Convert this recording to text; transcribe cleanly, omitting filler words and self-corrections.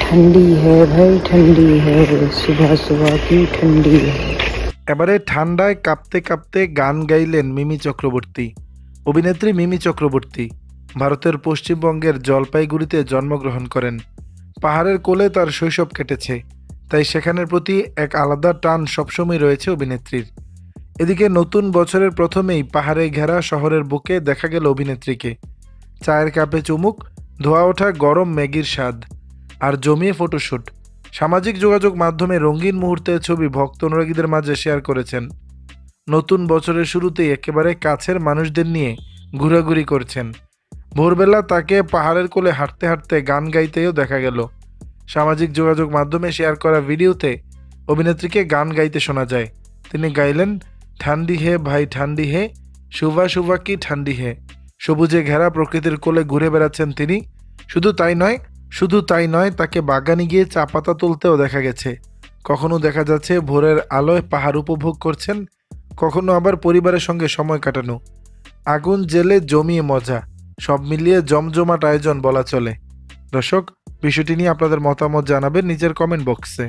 ठंडी है भाई ठंडी है, सुबह सुबह की ठंडी है। এবারে ঠান্ডায় কাঁপতে কাঁপতে গান গাইলেন মিমি চক্রবর্তী। অভিনেত্রী মিমি চক্রবর্তী ভারতের পশ্চিমবঙ্গের জলপাইগুড়িতে জন্মগ্রহণ করেন। পাহাড়ের কোলে তার শৈশব কেটেছে, তাই সেখানের প্রতি এক আলাদা টান সবসময় রয়েছে অভিনেত্রীর। এদিকে নতুন বছরের প্রথমেই পাহাড়ে ঘেরা শহরের বুকে দেখা গেল অভিনেত্রীকে। চায়ের কাপে চুমুক, ধোয়া ওঠা গরম ম্যাগির স্বাদ আর জমিয়ে ফটোশ্যুট। সামাজিক যোগাযোগ মাধ্যমে রঙিন মুহূর্তের ছবি ভক্ত অনুরাগীদের মাঝে শেয়ার করেছেন। নতুন বছরের শুরুতেই একেবারে কাছের মানুষদের নিয়ে ঘোরাঘুরি করছেন। ভোরবেলা তাকে পাহাড়ের কোলে হাঁটতে হাঁটতে গান গাইতেও দেখা গেল। সামাজিক যোগাযোগ মাধ্যমে শেয়ার করা ভিডিওতে অভিনেত্রীকে গান গাইতে শোনা যায়। তিনি গাইলেন, ঠান্ডি হে ভাই ঠান্ডি হে, শুভা শুভা কি ঠান্ডি হে। সবুজে ঘেরা প্রকৃতির কোলে ঘুরে বেড়াচ্ছেন তিনি। শুধু তাই নয়, তাকে বাগানে গিয়ে চা পাতা তুলতেও দেখা গেছে। কখনো দেখা যাচ্ছে ভোরের আলোয় পাহাড় উপভোগ করছেন, কখনো আবার পরিবারের সঙ্গে সময় কাটানো, আগুন জেলে জমিয়ে মজা, সব মিলিয়ে জমজমাট আয়োজন বলা চলে। দর্শক, বিষয়টি নিয়ে আপনাদের মতামত জানাবেন নিজের কমেন্ট বক্সে।